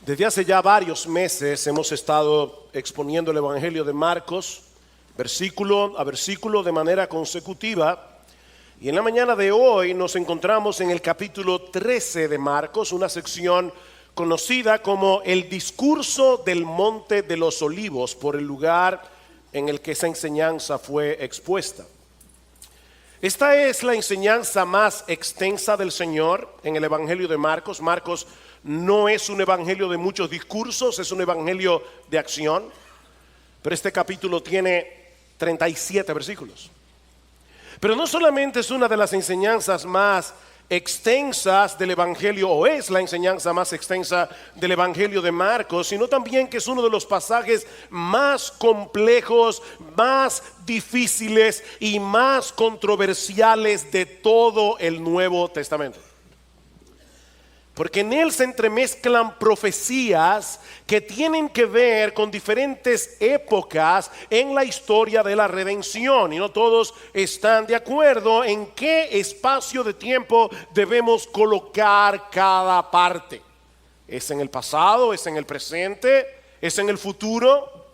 Desde hace ya varios meses hemos estado exponiendo el Evangelio de Marcos, versículo a versículo de manera consecutiva. Y en la mañana de hoy nos encontramos en el capítulo 13 de Marcos, una sección conocida como el discurso del Monte de los Olivos, por el lugar en el que esa enseñanza fue expuesta. Esta es la enseñanza más extensa del Señor en el Evangelio de Marcos. Marcos no es un evangelio de muchos discursos, es un evangelio de acción. Pero este capítulo tiene 37 versículos. Pero no solamente es una de las enseñanzas más extensas del evangelio, o es la enseñanza más extensa del evangelio de Marcos, sino también que es uno de los pasajes más complejos, más difíciles y más controversiales de todo el Nuevo Testamento. Porque en él se entremezclan profecías que tienen que ver con diferentes épocas en la historia de la redención. Y no todos están de acuerdo en qué espacio de tiempo debemos colocar cada parte. ¿Es en el pasado? ¿Es en el presente? ¿Es en el futuro?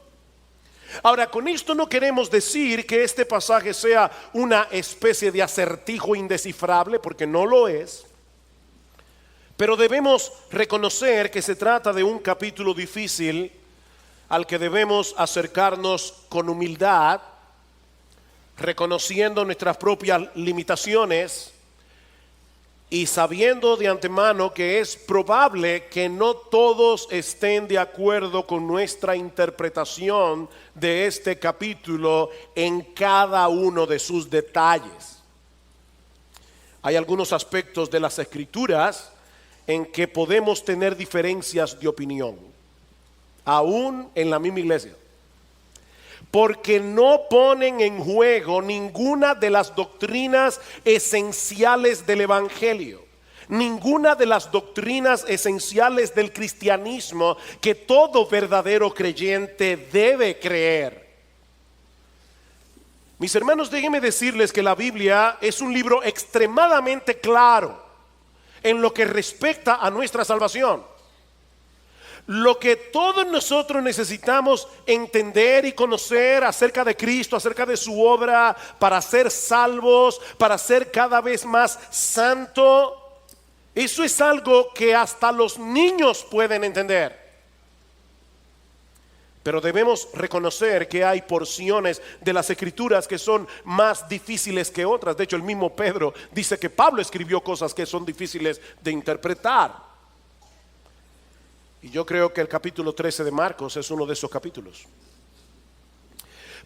Ahora, con esto no queremos decir que este pasaje sea una especie de acertijo indescifrable, porque no lo es. Pero debemos reconocer que se trata de un capítulo difícil al que debemos acercarnos con humildad, reconociendo nuestras propias limitaciones y sabiendo de antemano que es probable que no todos estén de acuerdo con nuestra interpretación de este capítulo en cada uno de sus detalles. Hay algunos aspectos de las Escrituras en que podemos tener diferencias de opinión, aún en la misma iglesia, porque no ponen en juego ninguna de las doctrinas esenciales del evangelio, ninguna de las doctrinas esenciales del cristianismo que todo verdadero creyente debe creer. Mis hermanos, déjenme decirles que la Biblia es un libro extremadamente claro en lo que respecta a nuestra salvación. Lo que todos nosotros necesitamos entender y conocer acerca de Cristo, acerca de su obra, para ser salvos, para ser cada vez más santo, eso es algo que hasta los niños pueden entender. Pero debemos reconocer que hay porciones de las Escrituras que son más difíciles que otras. De hecho, el mismo Pedro dice que Pablo escribió cosas que son difíciles de interpretar. Y yo creo que el capítulo 13 de Marcos es uno de esos capítulos.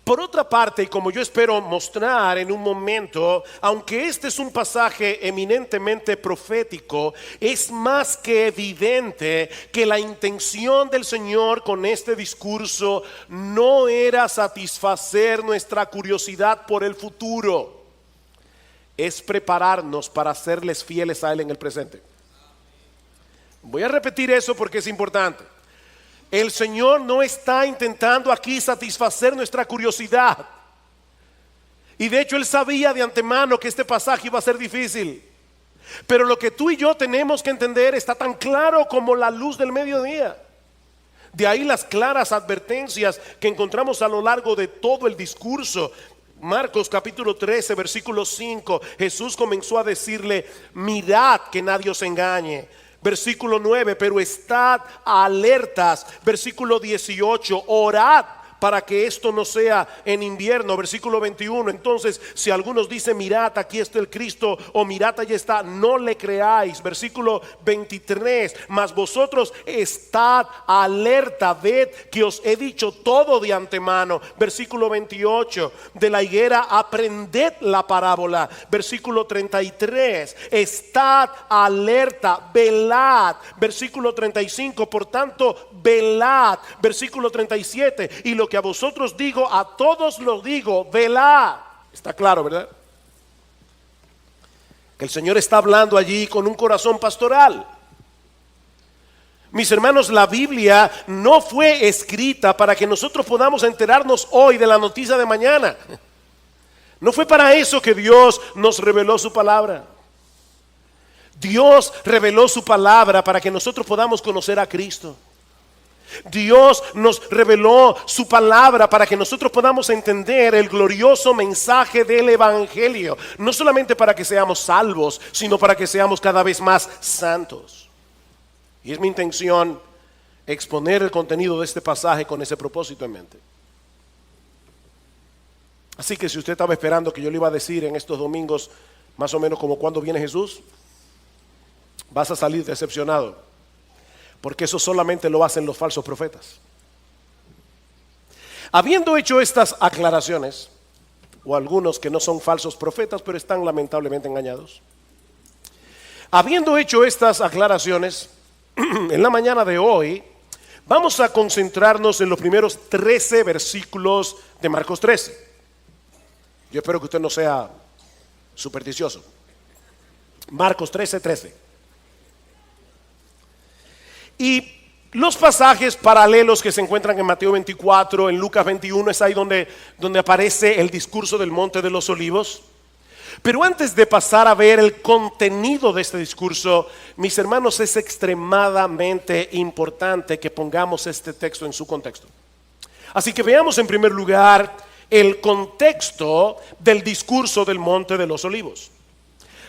Por otra parte, y como yo espero mostrar en un momento, aunque este es un pasaje eminentemente profético, es más que evidente que la intención del Señor con este discurso no era satisfacer nuestra curiosidad por el futuro, es prepararnos para serles fieles a Él en el presente. Voy a repetir eso porque es importante. El Señor no está intentando aquí satisfacer nuestra curiosidad. Y de hecho Él sabía de antemano que este pasaje iba a ser difícil. Pero lo que tú y yo tenemos que entender está tan claro como la luz del mediodía. De ahí las claras advertencias que encontramos a lo largo de todo el discurso. Marcos capítulo 13 versículo 5, Jesús comenzó a decirle: mirad que nadie os engañe. Versículo 9, pero estad alertas. Versículo 18, orad para que esto no sea en invierno. Versículo 21, entonces si algunos dicen: mirad, aquí está el Cristo, o mirad, allí está, no le creáis. Versículo 23, mas vosotros estad alerta, ved que os he dicho todo de antemano. Versículo 28, de la higuera aprended la parábola. Versículo 33, estad alerta, velad. Versículo 35, por tanto velad. Versículo 37, y lo que a vosotros digo, a todos lo digo, velad. Está claro, ¿verdad? Que el Señor está hablando allí con un corazón pastoral. Mis hermanos, la Biblia no fue escrita para que nosotros podamos enterarnos hoy de la noticia de mañana. No fue para eso que Dios nos reveló su palabra. Dios reveló su palabra para que nosotros podamos conocer a Cristo. Dios nos reveló su palabra para que nosotros podamos entender el glorioso mensaje del Evangelio. No solamente para que seamos salvos, sino para que seamos cada vez más santos. Y es mi intención exponer el contenido de este pasaje con ese propósito en mente. Así que si usted estaba esperando que yo le iba a decir en estos domingos más o menos como cuando viene Jesús, vas a salir decepcionado, porque eso solamente lo hacen los falsos profetas. Habiendo hecho estas aclaraciones, o algunos que no son falsos profetas, pero están lamentablemente engañados. Habiendo hecho estas aclaraciones, en la mañana de hoy, vamos a concentrarnos en los primeros 13 versículos de Marcos 13. Yo espero que usted no sea supersticioso. Marcos 13:13. Y los pasajes paralelos que se encuentran en Mateo 24, en Lucas 21, es ahí donde aparece el discurso del Monte de los Olivos. Pero antes de pasar a ver el contenido de este discurso, mis hermanos, es extremadamente importante que pongamos este texto en su contexto. Así que veamos en primer lugar el contexto del discurso del Monte de los Olivos.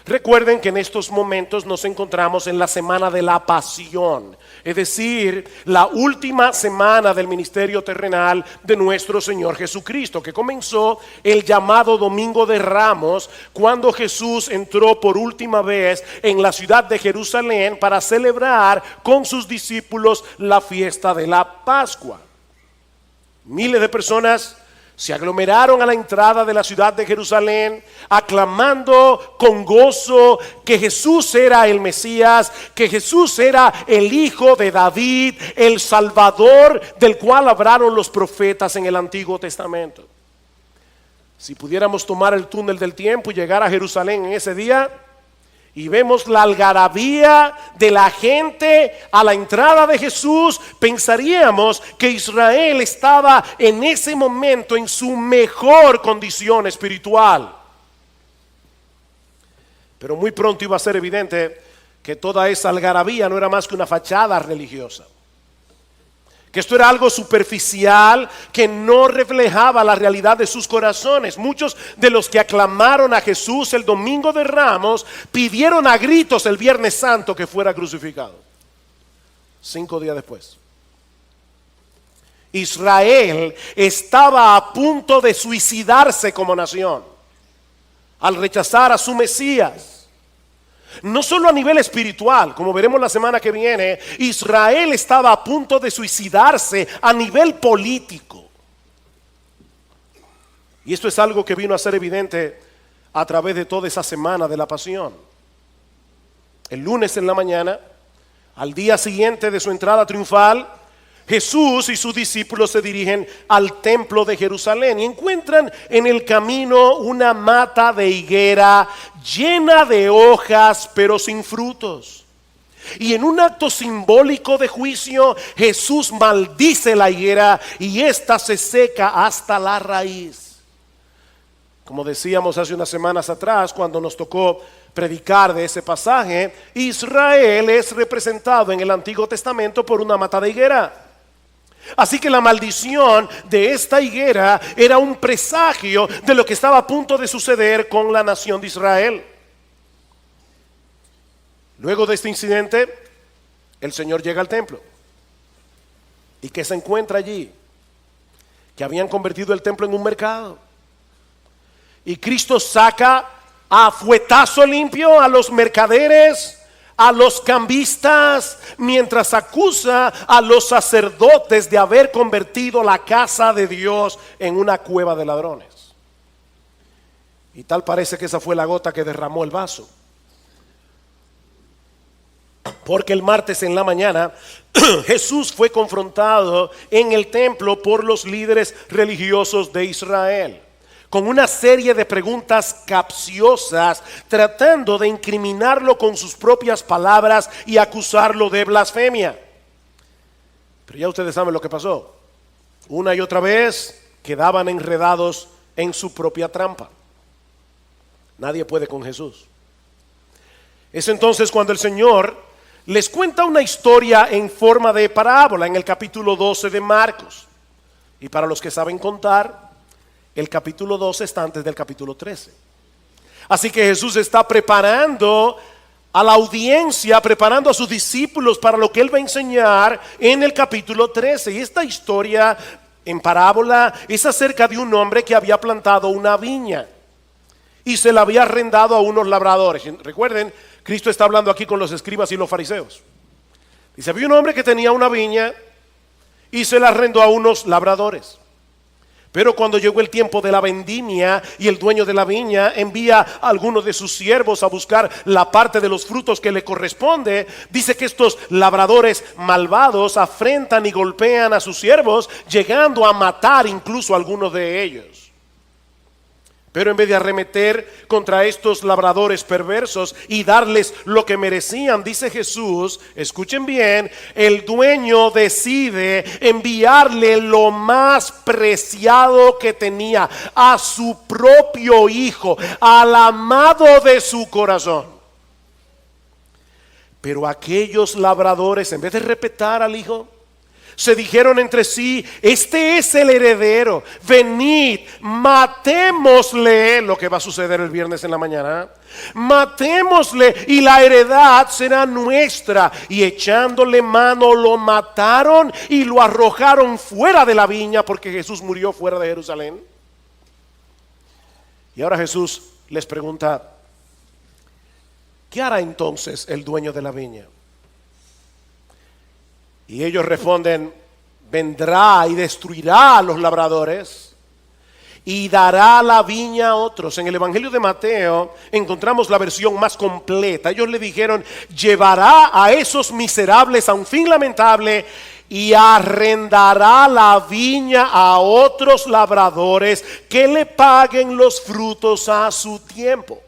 Recuerden que en estos momentos nos encontramos en la semana de la pasión, es decir, la última semana del ministerio terrenal de nuestro Señor Jesucristo, que comenzó el llamado Domingo de Ramos, cuando Jesús entró por última vez en la ciudad de Jerusalén para celebrar con sus discípulos la fiesta de la Pascua. Miles de personas se aglomeraron a la entrada de la ciudad de Jerusalén, aclamando con gozo que Jesús era el Mesías, que Jesús era el Hijo de David, el Salvador del cual hablaron los profetas en el Antiguo Testamento. Si pudiéramos tomar el túnel del tiempo y llegar a Jerusalén en ese día, y vemos la algarabía de la gente a la entrada de Jesús, pensaríamos que Israel estaba en ese momento en su mejor condición espiritual. Pero muy pronto iba a ser evidente que toda esa algarabía no era más que una fachada religiosa, que esto era algo superficial que no reflejaba la realidad de sus corazones. Muchos de los que aclamaron a Jesús el Domingo de Ramos pidieron a gritos el Viernes Santo que fuera crucificado. 5 días después, Israel estaba a punto de suicidarse como nación al rechazar a su Mesías. No solo a nivel espiritual, como veremos la semana que viene, Israel estaba a punto de suicidarse a nivel político. Y esto es algo que vino a ser evidente a través de toda esa semana de la pasión. El lunes en la mañana, al día siguiente de su entrada triunfal, Jesús y sus discípulos se dirigen al templo de Jerusalén y encuentran en el camino una mata de higuera llena de hojas pero sin frutos. Y en un acto simbólico de juicio, Jesús maldice la higuera y ésta se seca hasta la raíz. Como decíamos hace unas semanas atrás, cuando nos tocó predicar de ese pasaje, Israel es representado en el Antiguo Testamento por una mata de higuera. Así que la maldición de esta higuera era un presagio de lo que estaba a punto de suceder con la nación de Israel. Luego de este incidente, el Señor llega al templo. ¿Y qué se encuentra allí? Que habían convertido el templo en un mercado. Y Cristo saca a fuetazo limpio a los mercaderes, a los cambistas, mientras acusa a los sacerdotes de haber convertido la casa de Dios en una cueva de ladrones. Y tal parece que esa fue la gota que derramó el vaso. Porque el martes en la mañana Jesús fue confrontado en el templo por los líderes religiosos de Israel, con una serie de preguntas capciosas, tratando de incriminarlo con sus propias palabras y acusarlo de blasfemia. Pero ya ustedes saben lo que pasó. Una y otra vez quedaban enredados en su propia trampa. Nadie puede con Jesús. Es entonces cuando el Señor les cuenta una historia en forma de parábola en el capítulo 12 de Marcos. Y para los que saben contar, el capítulo 12 está antes del capítulo 13. Así que Jesús está preparando a la audiencia, preparando a sus discípulos para lo que Él va a enseñar en el capítulo 13. Y esta historia en parábola es acerca de un hombre que había plantado una viña y se la había arrendado a unos labradores. Recuerden, Cristo está hablando aquí con los escribas y los fariseos. Dice, había un hombre que tenía una viña y se la arrendó a unos labradores. Pero cuando llegó el tiempo de la vendimia y el dueño de la viña envía a algunos de sus siervos a buscar la parte de los frutos que le corresponde, dice que estos labradores malvados afrentan y golpean a sus siervos, llegando a matar incluso a algunos de ellos. Pero en vez de arremeter contra estos labradores perversos y darles lo que merecían, dice Jesús, escuchen bien, el dueño decide enviarle lo más preciado que tenía, a su propio hijo, al amado de su corazón. Pero aquellos labradores, en vez de respetar al hijo, se dijeron entre sí, este es el heredero, venid, matémosle, lo que va a suceder el viernes en la mañana, matémosle y la heredad será nuestra. Y echándole mano lo mataron y lo arrojaron fuera de la viña, porque Jesús murió fuera de Jerusalén. Y ahora Jesús les pregunta, ¿qué hará entonces el dueño de la viña? Y ellos responden, vendrá y destruirá a los labradores y dará la viña a otros. En el Evangelio de Mateo encontramos la versión más completa. Ellos le dijeron, llevará a esos miserables a un fin lamentable y arrendará la viña a otros labradores que le paguen los frutos a su tiempo.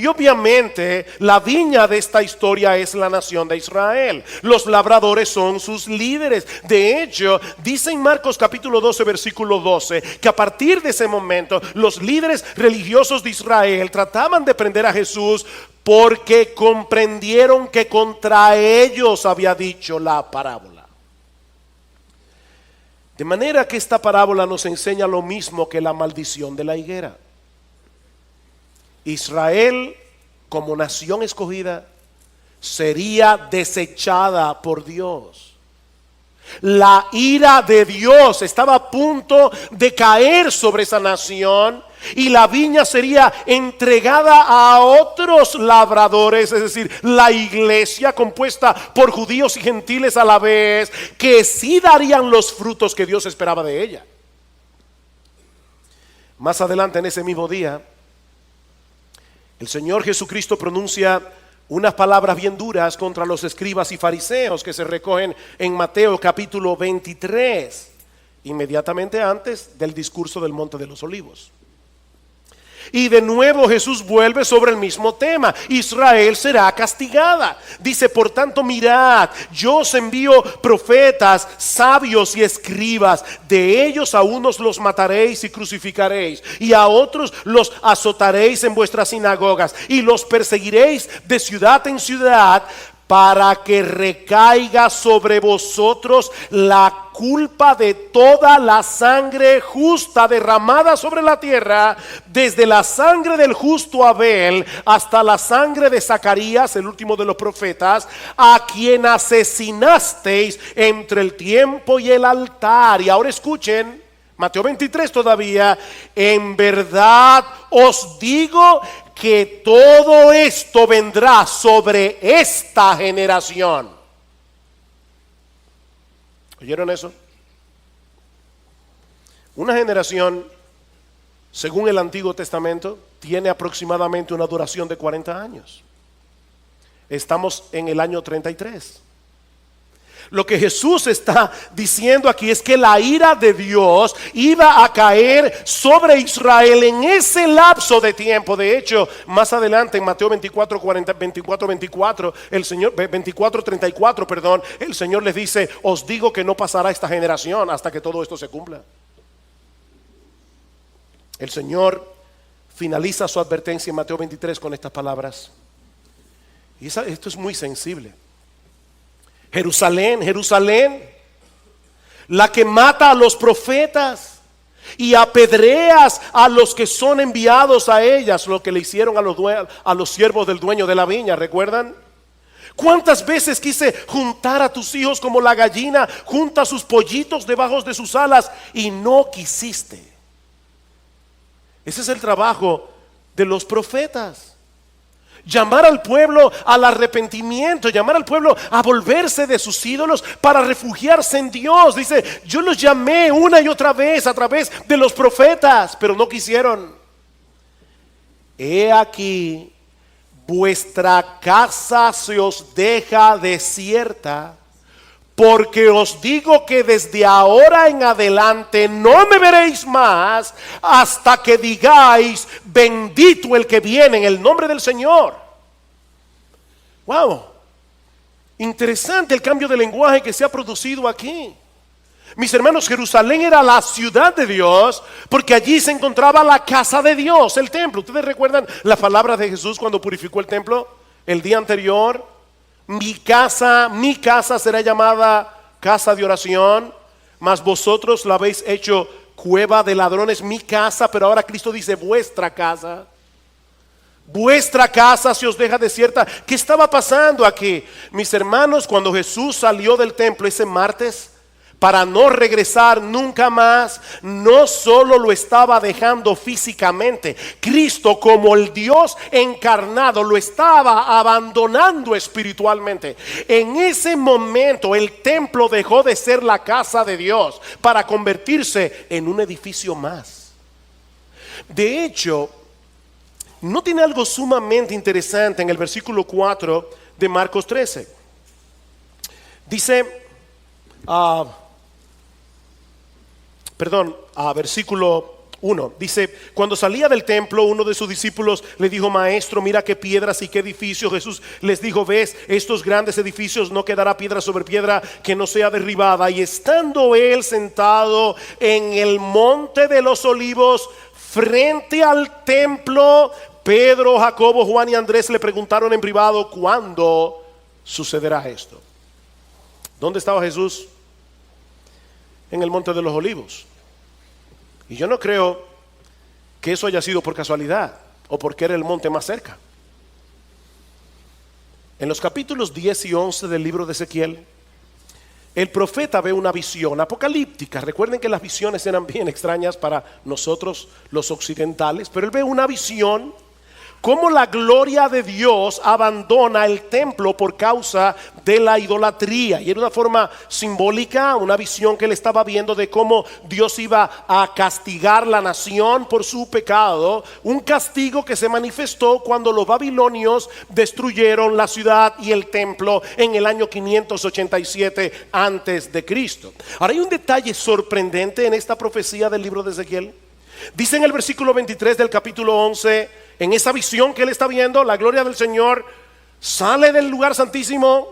Y obviamente la viña de esta historia es la nación de Israel. Los labradores son sus líderes. De hecho, dice en Marcos capítulo 12 versículo 12 que a partir de ese momento los líderes religiosos de Israel trataban de prender a Jesús porque comprendieron que contra ellos había dicho la parábola. De manera que esta parábola nos enseña lo mismo que la maldición de la higuera. Israel, como nación escogida, sería desechada por Dios. La ira de Dios estaba a punto de caer sobre esa nación y la viña sería entregada a otros labradores, es decir, la iglesia compuesta por judíos y gentiles a la vez, que sí darían los frutos que Dios esperaba de ella. Más adelante en ese mismo día, el Señor Jesucristo pronuncia unas palabras bien duras contra los escribas y fariseos que se recogen en Mateo capítulo 23, inmediatamente antes del discurso del Monte de los Olivos. Y de nuevo Jesús vuelve sobre el mismo tema. Israel será castigada. Dice, por tanto, mirad, yo os envío profetas, sabios y escribas. De ellos a unos los mataréis y crucificaréis, y a otros los azotaréis en vuestras sinagogas, y los perseguiréis de ciudad en ciudad, para que recaiga sobre vosotros la culpa de toda la sangre justa derramada sobre la tierra, desde la sangre del justo Abel hasta la sangre de Zacarías, el último de los profetas, a quien asesinasteis entre el tiempo y el altar. Y ahora escuchen, Mateo 23 todavía, en verdad os digo que todo esto vendrá sobre esta generación. ¿Oyeron eso? Una generación, según el Antiguo Testamento, tiene aproximadamente una duración de 40 años. Estamos en el año 33. Lo que Jesús está diciendo aquí es que la ira de Dios iba a caer sobre Israel en ese lapso de tiempo. De hecho, más adelante en Mateo 24:34, el Señor, 24:34, perdón, el Señor les dice, os digo que no pasará esta generación hasta que todo esto se cumpla. El Señor finaliza su advertencia en Mateo 23 con estas palabras. Y esto es muy sensible. Jerusalén, Jerusalén, la que mata a los profetas y apedreas a los que son enviados a ellas, lo que le hicieron a los siervos del dueño de la viña, ¿recuerdan? ¿Cuántas veces quise juntar a tus hijos como la gallina junta sus pollitos debajo de sus alas y no quisiste? Ese es el trabajo de los profetas. Llamar al pueblo al arrepentimiento, llamar al pueblo a volverse de sus ídolos para refugiarse en Dios. Dice, yo los llamé una y otra vez a través de los profetas, pero no quisieron. He aquí, vuestra casa se os deja desierta, porque os digo que desde ahora en adelante no me veréis más hasta que digáis, bendito el que viene en el nombre del Señor. Wow, interesante el cambio de lenguaje que se ha producido aquí. Mis hermanos, Jerusalén era la ciudad de Dios porque allí se encontraba la casa de Dios, el templo. ¿Ustedes recuerdan la palabra de Jesús cuando purificó el templo el día anterior? Mi casa será llamada casa de oración, mas vosotros la habéis hecho cueva de ladrones. Mi casa, pero ahora Cristo dice vuestra casa. Vuestra casa se os deja desierta. ¿Qué estaba pasando aquí? Mis hermanos, cuando Jesús salió del templo ese martes para no regresar nunca más, no solo lo estaba dejando físicamente, Cristo como el Dios encarnado lo estaba abandonando espiritualmente. En ese momento el templo dejó de ser la casa de Dios para convertirse en un edificio más. De hecho, ¿no tiene algo sumamente interesante en el versículo 4 de Marcos 13? Dice, versículo 1, dice, cuando salía del templo, uno de sus discípulos le dijo, maestro, mira qué piedras y qué edificios. Jesús les dijo, ves, estos grandes edificios, no quedará piedra sobre piedra que no sea derribada. Y estando él sentado en el monte de los olivos, frente al templo, Pedro, Jacobo, Juan y Andrés le preguntaron en privado, ¿cuándo sucederá esto? ¿Dónde estaba Jesús? En el monte de los olivos. Y yo no creo que eso haya sido por casualidad o porque era el monte más cerca. En los capítulos 10 y 11 del libro de Ezequiel, el profeta ve una visión apocalíptica. Recuerden que las visiones eran bien extrañas para nosotros los occidentales, pero él ve una visión cómo la gloria de Dios abandona el templo por causa de la idolatría. Y era una forma simbólica, una visión que él estaba viendo de cómo Dios iba a castigar la nación por su pecado. Un castigo que se manifestó cuando los babilonios destruyeron la ciudad y el templo en el año 587 antes de Cristo. Ahora hay un detalle sorprendente en esta profecía del libro de Ezequiel. Dice en el versículo 23 del capítulo 11, en esa visión que él está viendo, la gloria del Señor sale del lugar santísimo,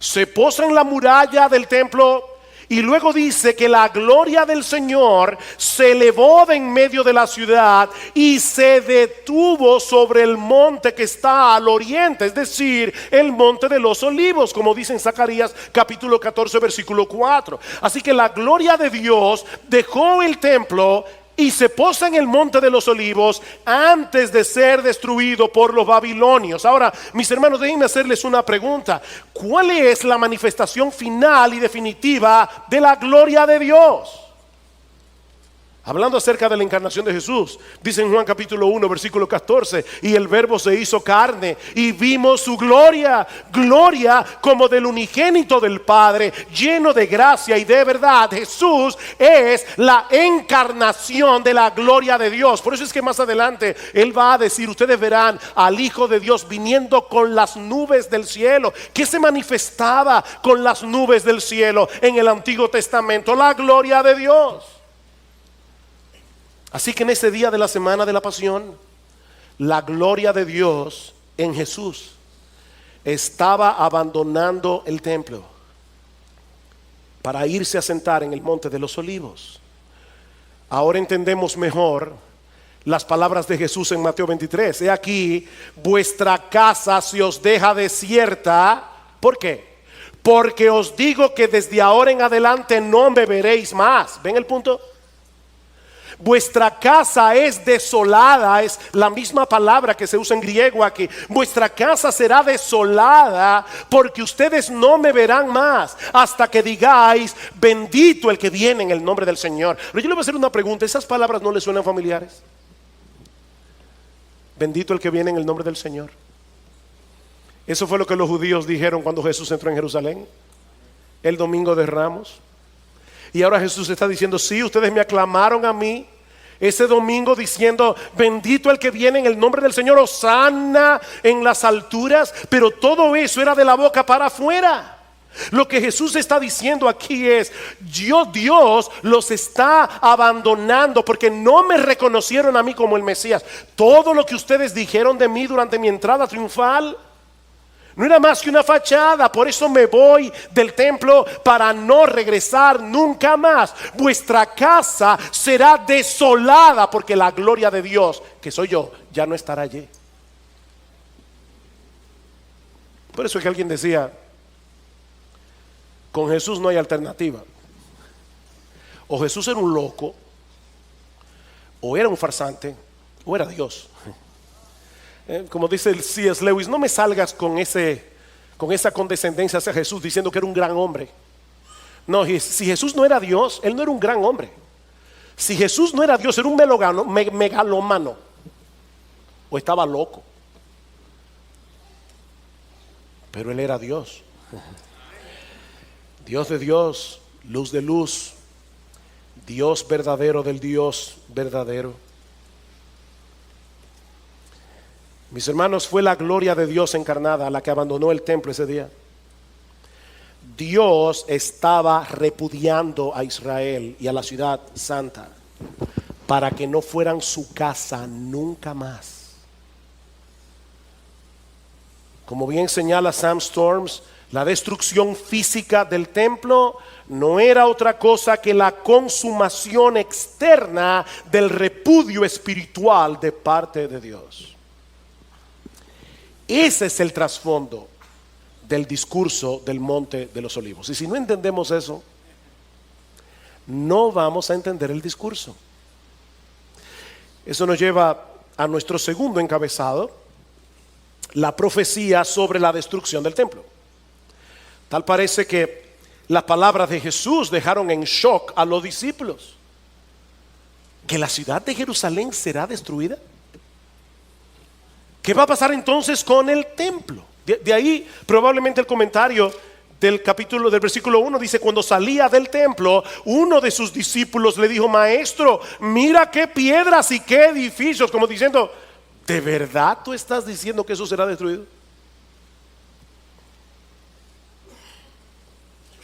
se posa en la muralla del templo y luego dice que la gloria del Señor se elevó de en medio de la ciudad y se detuvo sobre el monte que está al oriente, es decir, el monte de los olivos, como dice en Zacarías capítulo 14 versículo 4. Así que la gloria de Dios dejó el templo y se posa en el monte de los olivos antes de ser destruido por los babilonios. Ahora, mis hermanos, déjenme hacerles una pregunta. ¿Cuál es la manifestación final y definitiva de la gloria de Dios? Hablando acerca de la encarnación de Jesús, dice en Juan capítulo 1 versículo 14, y el verbo se hizo carne y vimos su gloria, gloria como del unigénito del Padre, lleno de gracia y de verdad. Jesús es la encarnación de la gloria de Dios. Por eso es que más adelante Él va a decir, ustedes verán al Hijo de Dios viniendo con las nubes del cielo. ¿Qué se manifestaba con las nubes del cielo en el Antiguo Testamento? La gloria de Dios. Así que en ese día de la semana de la pasión, la gloria de Dios en Jesús estaba abandonando el templo para irse a sentar en el monte de los olivos. Ahora entendemos mejor las palabras de Jesús en Mateo 23. He aquí, vuestra casa se os deja desierta. ¿Por qué? Porque os digo que desde ahora en adelante no me veréis más. ¿Ven el punto? Vuestra casa es desolada, es la misma palabra que se usa en griego aquí. Vuestra casa será desolada porque ustedes no me verán más hasta que digáis, bendito el que viene en el nombre del Señor. Pero yo le voy a hacer una pregunta, ¿esas palabras no le suenan familiares? Bendito el que viene en el nombre del Señor. Eso fue lo que los judíos dijeron cuando Jesús entró en Jerusalén, el domingo de Ramos. Y ahora Jesús está diciendo, sí, ustedes me aclamaron a mí ese domingo diciendo, bendito el que viene en el nombre del Señor, hosana en las alturas. Pero todo eso era de la boca para afuera. Lo que Jesús está diciendo aquí es, Dios los está abandonando porque no me reconocieron a mí como el Mesías. Todo lo que ustedes dijeron de mí durante mi entrada triunfal no era más que una fachada. Por eso me voy del templo para no regresar nunca más. Vuestra casa será desolada porque la gloria de Dios, que soy yo, ya no estará allí. Por eso es que alguien decía, con Jesús no hay alternativa. O Jesús era un loco, o era un farsante, o era Dios. Como dice el C.S. Lewis, no me salgas con esa condescendencia hacia Jesús diciendo que era un gran hombre. No, si Jesús no era Dios, Él no era un gran hombre. Si Jesús no era Dios, era un megalómano, o estaba loco. Pero Él era Dios. Dios de Dios, luz de luz, Dios verdadero del Dios verdadero. Mis hermanos, fue la gloria de Dios encarnada la que abandonó el templo ese día. Dios estaba repudiando a Israel y a la ciudad santa para que no fueran su casa nunca más. Como bien señala Sam Storms, la destrucción física del templo no era otra cosa que la consumación externa del repudio espiritual de parte de Dios. Ese es el trasfondo del discurso del Monte de los Olivos. Y si no entendemos eso, no vamos a entender el discurso. Eso nos lleva a nuestro segundo encabezado, la profecía sobre la destrucción del templo. Tal parece que las palabras de Jesús dejaron en shock a los discípulos. ¿Que la ciudad de Jerusalén será destruida? ¿Qué va a pasar entonces con el templo? De ahí probablemente el comentario del versículo 1 dice, cuando salía del templo, uno de sus discípulos le dijo, maestro, mira qué piedras y qué edificios, como diciendo, ¿de verdad tú estás diciendo que eso será destruido?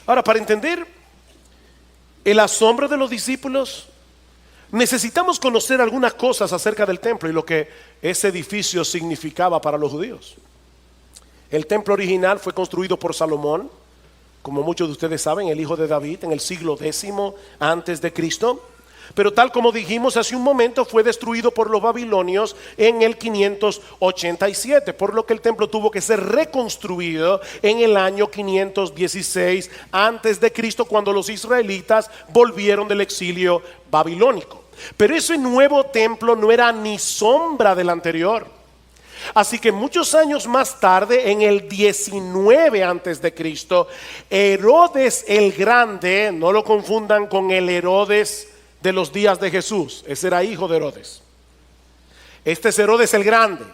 Ahora, para entender el asombro de los discípulos, necesitamos conocer algunas cosas acerca del templo y lo que ese edificio significaba para los judíos. El templo original fue construido por Salomón, como muchos de ustedes saben, el hijo de David, en el siglo X antes de Cristo. Pero tal como dijimos hace un momento, fue destruido por los babilonios en el 587, por lo que el templo tuvo que ser reconstruido en el año 516 antes de Cristo, cuando los israelitas volvieron del exilio babilónico. Pero ese nuevo templo no era ni sombra del anterior. Así que muchos años más tarde, en el 19 antes de Cristo, Herodes el Grande, no lo confundan con el Herodes de los días de Jesús, ese era hijo de Herodes. Este es Herodes el Grande.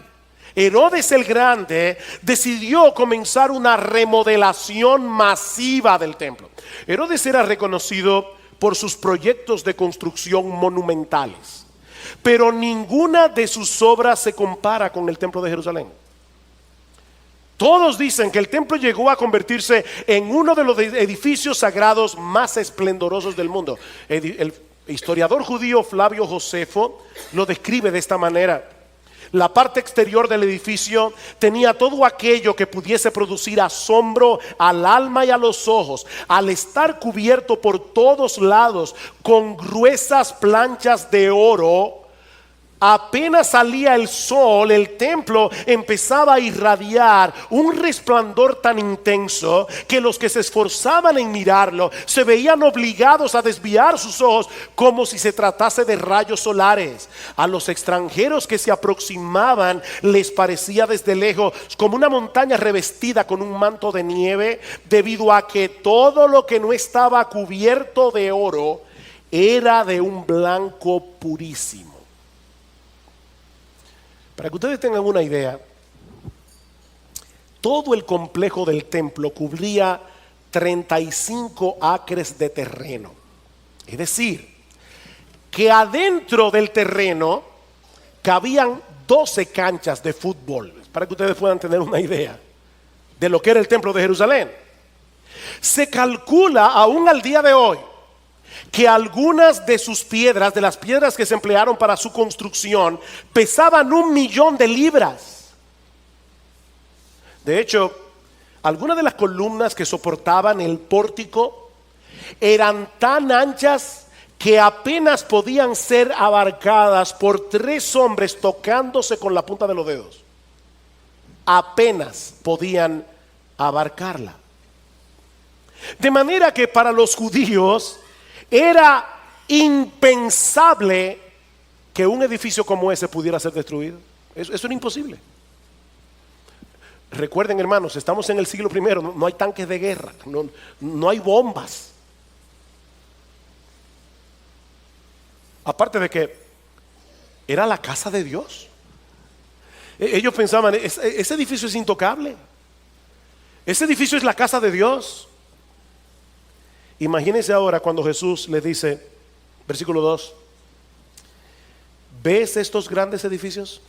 Herodes el Grande decidió comenzar una remodelación masiva del templo. Herodes era reconocido por sus proyectos de construcción monumentales, pero ninguna de sus obras se compara con el templo de Jerusalén. Todos dicen que el templo llegó a convertirse en uno de los edificios sagrados más esplendorosos del mundo. El historiador judío Flavio Josefo lo describe de esta manera: la parte exterior del edificio tenía todo aquello que pudiese producir asombro al alma y a los ojos, al estar cubierto por todos lados con gruesas planchas de oro Apenas salía el sol, el templo empezaba a irradiar un resplandor tan intenso que los que se esforzaban en mirarlo se veían obligados a desviar sus ojos como si se tratase de rayos solares. A los extranjeros que se aproximaban les parecía desde lejos como una montaña revestida con un manto de nieve, debido a que todo lo que no estaba cubierto de oro era de un blanco purísimo. Para que ustedes tengan una idea, todo el complejo del templo cubría 35 acres de terreno. Es decir, que adentro del terreno cabían 12 canchas de fútbol, para que ustedes puedan tener una idea de lo que era el templo de Jerusalén. Se calcula aún al día de hoy que algunas de sus piedras, de las piedras que se emplearon para su construcción, pesaban 1.000.000 de libras. De hecho, algunas de las columnas que soportaban el pórtico eran tan anchas que apenas podían ser abarcadas por 3 hombres tocándose con la punta de los dedos. Apenas podían abarcarla. De manera que para los judíos era impensable que un edificio como ese pudiera ser destruido. Eso era imposible. Recuerden, hermanos, estamos en el siglo I, no hay tanques de guerra, no hay bombas. Aparte de que era la casa de Dios. Ellos pensaban, ese edificio es intocable. Ese edificio es la casa de Dios. Imagínense ahora cuando Jesús les dice, versículo 2, ¿ves estos grandes edificios?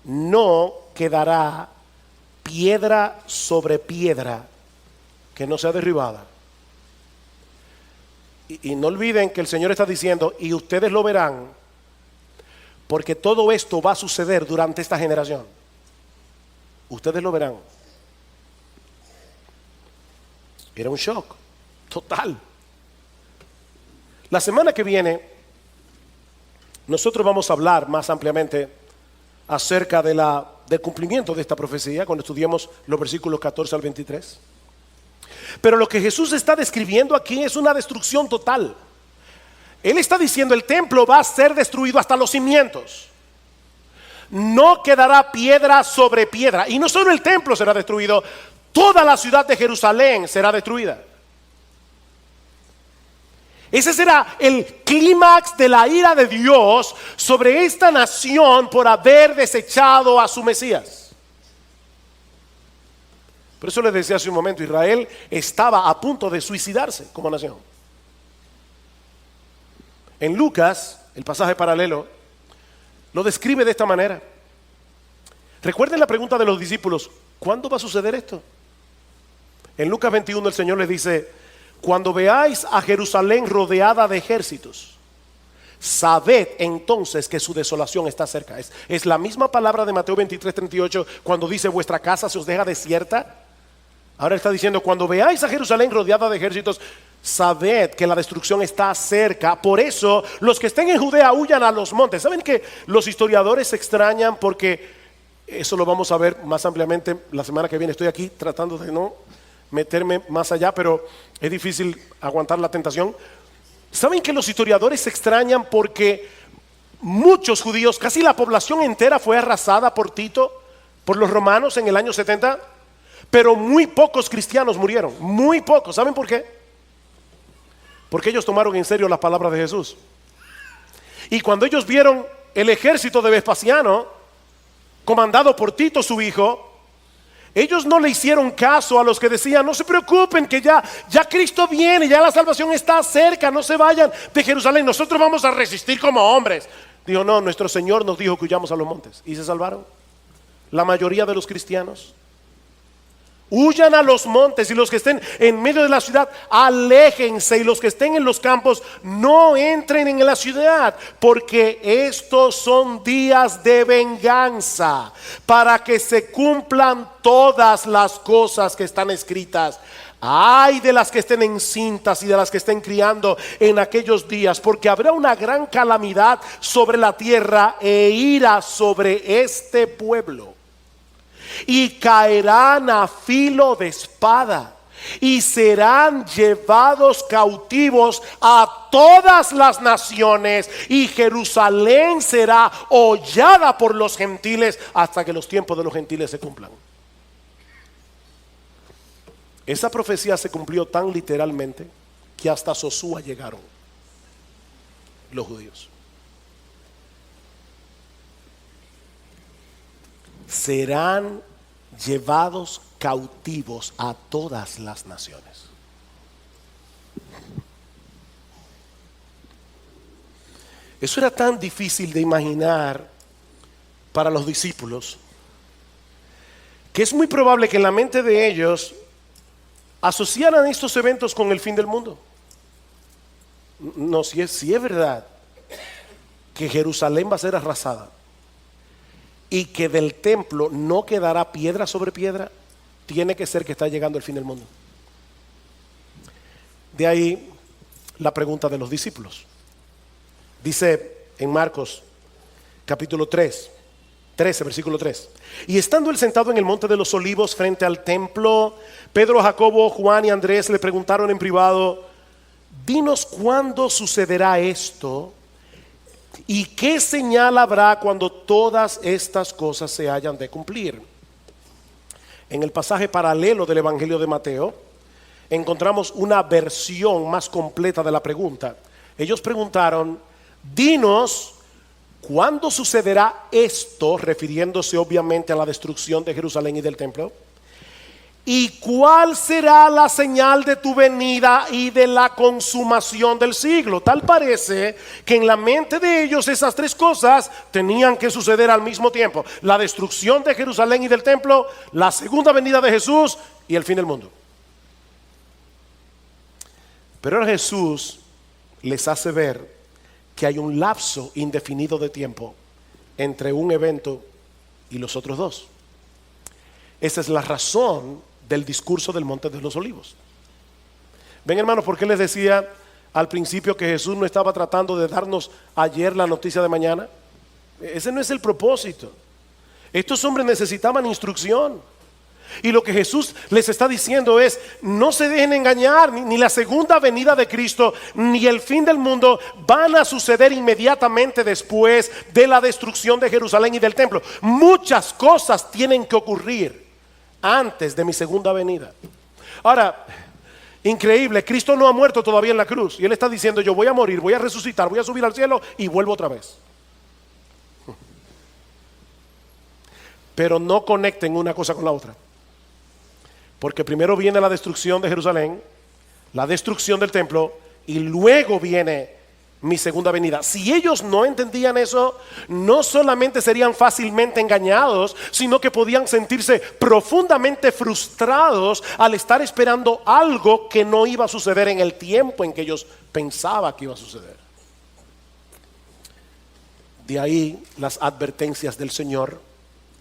No quedará piedra sobre piedra que no sea derribada. Y no olviden que el Señor está diciendo, y ustedes lo verán, porque todo esto va a suceder durante esta generación. Ustedes lo verán. Era un shock total. La semana que viene nosotros vamos a hablar más ampliamente acerca del cumplimiento de esta profecía cuando estudiemos los versículos 14 al 23. Pero lo que Jesús está describiendo aquí es una destrucción total. Él está diciendo el templo va a ser destruido hasta los cimientos. No quedará piedra sobre piedra. Y no solo el templo será destruido, toda la ciudad de Jerusalén será destruida. Ese será el clímax de la ira de Dios sobre esta nación por haber desechado a su Mesías. Por eso les decía hace un momento, Israel estaba a punto de suicidarse como nación. En Lucas, el pasaje paralelo, lo describe de esta manera. Recuerden la pregunta de los discípulos, ¿cuándo va a suceder esto? En Lucas 21 el Señor les dice, cuando veáis a Jerusalén rodeada de ejércitos, sabed entonces que su desolación está cerca. Es la misma palabra de Mateo 23:38 cuando dice vuestra casa se os deja desierta. Ahora está diciendo cuando veáis a Jerusalén rodeada de ejércitos, sabed que la destrucción está cerca. Por eso los que estén en Judea huyan a los montes. ¿Saben que los historiadores se extrañan? Porque eso lo vamos a ver más ampliamente la semana que viene. Estoy aquí tratando de no meterme más allá, pero es difícil aguantar la tentación. ¿Saben que los historiadores se extrañan porque muchos judíos, casi la población entera fue arrasada por Tito, por los romanos en el año 70, pero muy pocos cristianos murieron, muy pocos? ¿Saben por qué? Porque ellos tomaron en serio las palabras de Jesús. Y cuando ellos vieron el ejército de Vespasiano, comandado por Tito su hijo, ellos no le hicieron caso a los que decían, no se preocupen que ya Cristo viene, ya la salvación está cerca, no se vayan de Jerusalén, nosotros vamos a resistir como hombres. Dijo, no, nuestro Señor nos dijo que huyamos a los montes. Y se salvaron. La mayoría de los cristianos huyan a los montes, y los que estén en medio de la ciudad, aléjense, y los que estén en los campos, no entren en la ciudad, porque estos son días de venganza, para que se cumplan todas las cosas que están escritas Ay de las que estén encintas y de las que estén criando en aquellos días, porque habrá una gran calamidad sobre la tierra e ira sobre este pueblo. Y caerán a filo de espada y serán llevados cautivos a todas las naciones, y Jerusalén será hollada por los gentiles hasta que los tiempos de los gentiles se cumplan. Esa profecía se cumplió tan literalmente que hasta Sosúa llegaron los judíos. Serán llevados cautivos a todas las naciones. Eso era tan difícil de imaginar para los discípulos que es muy probable que en la mente de ellos asociaran estos eventos con el fin del mundo. No, si es verdad que Jerusalén va a ser arrasada y que del templo no quedará piedra sobre piedra, tiene que ser que está llegando el fin del mundo. De ahí la pregunta de los discípulos. Dice en Marcos capítulo 13, versículo 3. Y estando él sentado en el monte de los olivos frente al templo, Pedro, Jacobo, Juan y Andrés le preguntaron en privado: dinos cuándo sucederá esto y qué señal habrá cuando todas estas cosas se hayan de cumplir. En el pasaje paralelo del Evangelio de Mateo encontramos una versión más completa de la pregunta. Ellos preguntaron: dinos ¿cuándo sucederá esto?, refiriéndose obviamente a la destrucción de Jerusalén y del templo. ¿Y cuál será la señal de tu venida y de la consumación del siglo? Tal parece que en la mente de ellos esas tres cosas tenían que suceder al mismo tiempo: la destrucción de Jerusalén y del templo, la segunda venida de Jesús y el fin del mundo. Pero ahora Jesús les hace ver que hay un lapso indefinido de tiempo entre un evento y los otros dos. Esa es la razón del discurso del Monte de los Olivos. Ven, hermanos, ¿por qué les decía al principio que Jesús no estaba tratando de darnos ayer la noticia de mañana? Ese no es el propósito. Estos hombres necesitaban instrucción. Y lo que Jesús les está diciendo es: no se dejen engañar, ni la segunda venida de Cristo ni el fin del mundo van a suceder inmediatamente después de la destrucción de Jerusalén y del templo. Muchas cosas tienen que ocurrir antes de mi segunda venida. Ahora, increíble, Cristo no ha muerto todavía en la cruz y Él está diciendo: yo voy a morir, voy a resucitar, voy a subir al cielo y vuelvo otra vez. Pero no conecten una cosa con la otra, porque primero viene la destrucción de Jerusalén, la destrucción del templo, y luego viene mi segunda venida. Si ellos no entendían eso, no solamente serían fácilmente engañados, sino que podían sentirse profundamente frustrados al estar esperando algo que no iba a suceder en el tiempo en que ellos pensaban que iba a suceder. De ahí las advertencias del Señor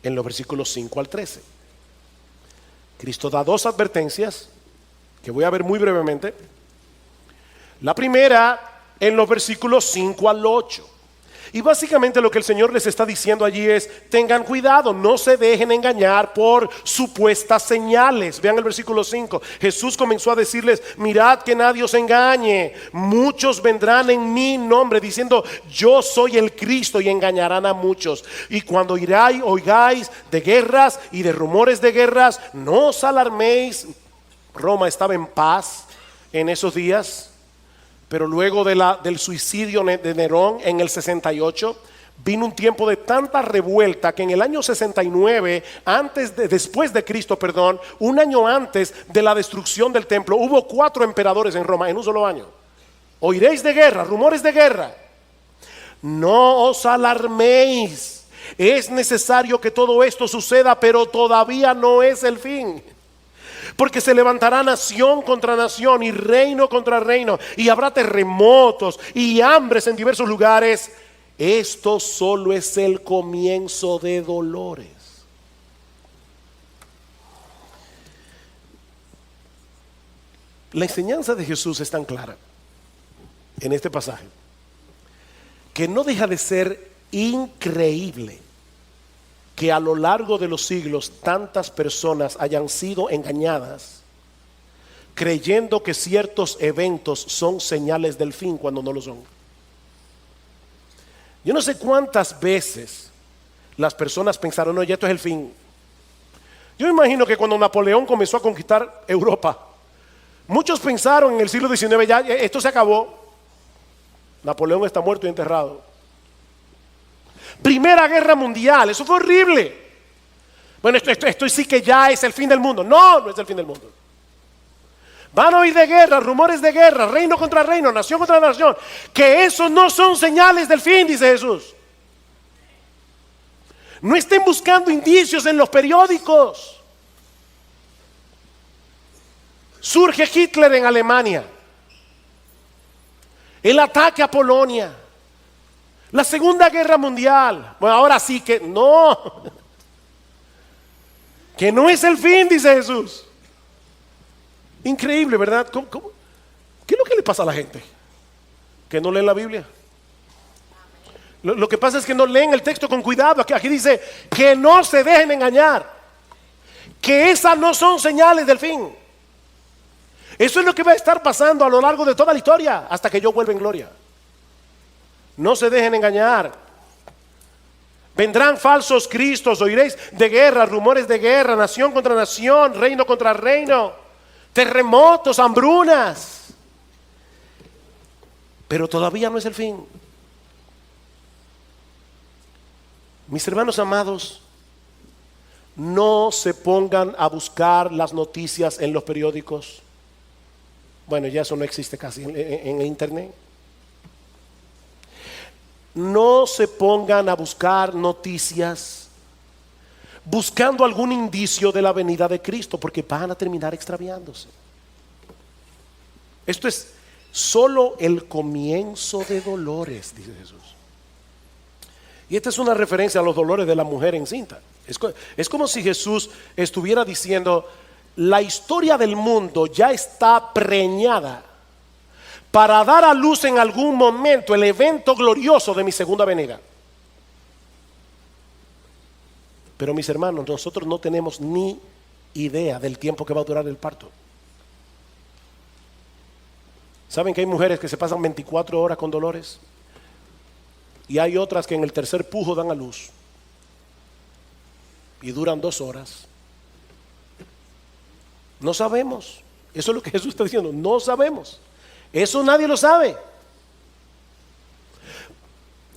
en los versículos 5 al 13. Cristo da dos advertencias que voy a ver muy brevemente. La primera en los versículos 5 al 8. Y básicamente lo que el Señor les está diciendo allí es: tengan cuidado, no se dejen engañar por supuestas señales. Vean el versículo 5. Jesús comenzó a decirles: mirad que nadie os engañe. Muchos vendrán en mi nombre diciendo: yo soy el Cristo, y engañarán a muchos. Y cuando oigáis de guerras y de rumores de guerras, no os alarméis. Roma estaba en paz en esos días. Pero luego del suicidio de Nerón en el 68, vino un tiempo de tanta revuelta que en el año 69, después de Cristo, un año antes de la destrucción del templo, hubo 4 emperadores en Roma en un solo año. Oiréis de guerra, rumores de guerra. No os alarméis. Es necesario que todo esto suceda, pero todavía no es el fin. Porque se levantará nación contra nación y reino contra reino, y habrá terremotos y hambres en diversos lugares. Esto solo es el comienzo de dolores. La enseñanza de Jesús es tan clara en este pasaje que no deja de ser increíble que a lo largo de los siglos tantas personas hayan sido engañadas creyendo que ciertos eventos son señales del fin cuando no lo son. Yo no sé cuántas veces las personas pensaron, no, ya esto es el fin. Yo me imagino que cuando Napoleón comenzó a conquistar Europa, muchos pensaron en el siglo XIX, ya esto se acabó. Napoleón está muerto y enterrado. Primera Guerra Mundial, eso fue horrible. Bueno, esto sí que ya es el fin del mundo. No, no es el fin del mundo. Van a oír de guerra, rumores de guerra, reino contra reino, nación contra nación. Que esos no son señales del fin, dice Jesús. No estén buscando indicios en los periódicos. Surge Hitler en Alemania. El ataque a Polonia. La Segunda Guerra Mundial. Bueno, ahora sí que no. Que no es el fin, dice Jesús. Increíble, ¿verdad? ¿Qué es lo que le pasa a la gente? Que no leen la Biblia. Lo que pasa es que no leen el texto con cuidado. Aquí dice que no se dejen engañar, que esas no son señales del fin. Eso es lo que va a estar pasando a lo largo de toda la historia hasta que yo vuelva en gloria. No se dejen engañar. Vendrán falsos cristos, oiréis de guerra, rumores de guerra, nación contra nación, reino contra reino, terremotos, hambrunas. Pero todavía no es el fin. Mis hermanos amados, no se pongan a buscar las noticias en los periódicos. Bueno, ya eso no existe casi en internet. No se pongan a buscar noticias buscando algún indicio de la venida de Cristo, porque van a terminar extraviándose. Esto es solo el comienzo de dolores, dice Jesús. Y esta es una referencia a los dolores de la mujer encinta. Es como si Jesús estuviera diciendo, la historia del mundo ya está preñada para dar a luz en algún momento el evento glorioso de mi segunda venida. Pero mis hermanos, nosotros no tenemos ni idea del tiempo que va a durar el parto. ¿Saben que hay mujeres que se pasan 24 horas con dolores? Y hay otras que en el tercer pujo dan a luz y duran 2 horas. No sabemos. Eso es lo que Jesús está diciendo. No sabemos. Eso nadie lo sabe.